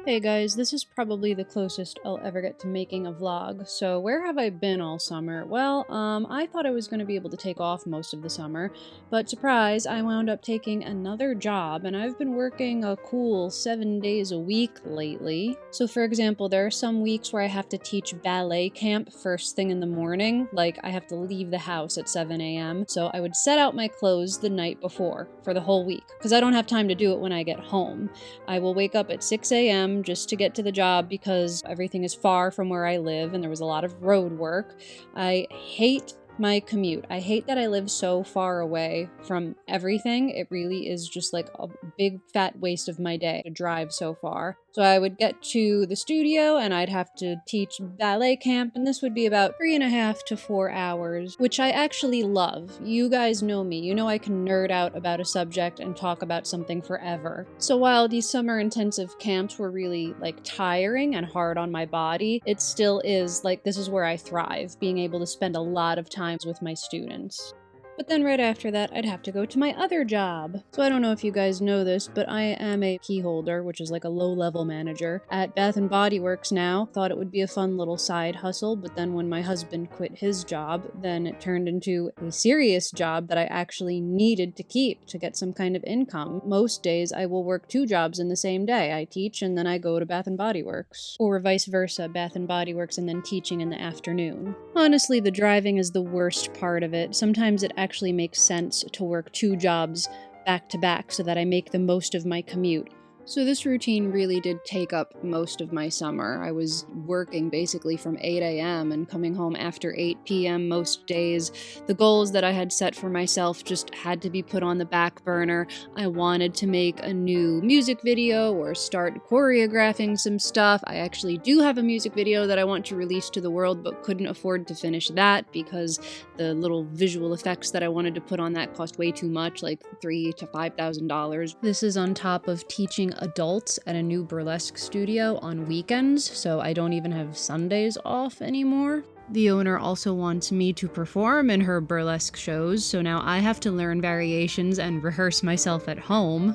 Hey guys, this is probably the closest I'll ever get to making a vlog. So where have I been all summer? Well, I thought I was going to be able to take off most of the summer, but surprise, I wound up taking another job and I've been working a cool 7 days a week lately. So for example, there are some weeks where I have to teach ballet camp first thing in the morning, like I have to leave the house at 7 a.m. So I would set out my clothes the night before for the whole week, because I don't have time to do it when I get home. I will wake up at 6 a.m. just to get to the job because everything is far from where I live and there was a lot of road work. I hate my commute. I hate that I live so far away from everything. It really is just like a big fat waste of my day to drive so far. So I would get to the studio and I'd have to teach ballet camp, and this would be about 3.5 to 4 hours, which I actually love. You guys know me. You know I can nerd out about a subject and talk about something forever. So while these summer intensive camps were really like tiring and hard on my body, it still is like this is where I thrive, being able to spend a lot of time with my students. But then right after that, I'd have to go to my other job. So I don't know if you guys know this, but I am a key holder, which is like a low-level manager, at Bath & Body Works now. Thought it would be a fun little side hustle, but then when my husband quit his job, then it turned into a serious job that I actually needed to keep to get some kind of income. Most days, I will work 2 jobs in the same day. I teach and then I go to Bath & Body Works. Or vice versa, Bath & Body Works and then teaching in the afternoon. Honestly, the driving is the worst part of it. Sometimes it actually makes sense to work 2 jobs back to back so that I make the most of my commute. So this routine really did take up most of my summer. I was working basically from 8 a.m. and coming home after 8 p.m. most days. The goals that I had set for myself just had to be put on the back burner. I wanted to make a new music video or start choreographing some stuff. I actually do have a music video that I want to release to the world, but couldn't afford to finish that because the little visual effects that I wanted to put on that cost way too much, like $3,000 to $5,000. This is on top of teaching adults at a new burlesque studio on weekends, so I don't even have Sundays off anymore. The owner also wants me to perform in her burlesque shows, so now I have to learn variations and rehearse myself at home.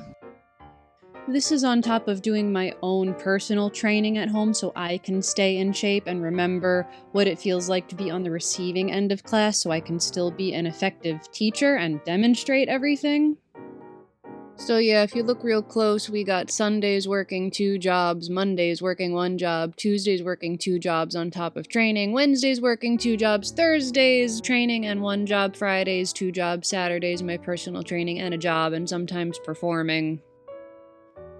This is on top of doing my own personal training at home so I can stay in shape and remember what it feels like to be on the receiving end of class so I can still be an effective teacher and demonstrate everything. So yeah, if you look real close, we got Sundays working 2 jobs, Mondays working 1 job, Tuesdays working 2 jobs on top of training, Wednesdays working 2 jobs, Thursdays training and 1 job, Fridays 2 jobs, Saturdays my personal training and a job, and sometimes performing.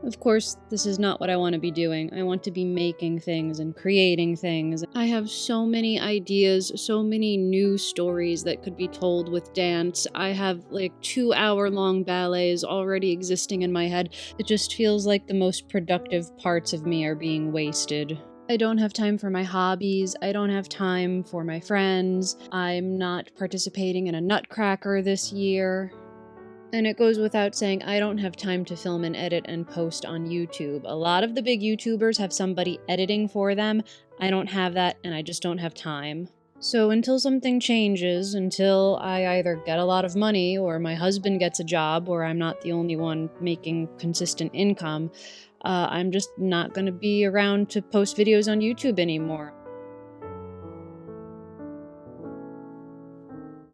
Of course, this is not what I want to be doing. I want to be making things and creating things. I have so many ideas, so many new stories that could be told with dance. I have like 2-hour-long ballets already existing in my head. It just feels like the most productive parts of me are being wasted. I don't have time for my hobbies. I don't have time for my friends. I'm not participating in a Nutcracker this year. And it goes without saying, I don't have time to film and edit and post on YouTube. A lot of the big YouTubers have somebody editing for them. I don't have that, and I just don't have time. So until something changes, until I either get a lot of money or my husband gets a job where I'm not the only one making consistent income, I'm just not going to be around to post videos on YouTube anymore.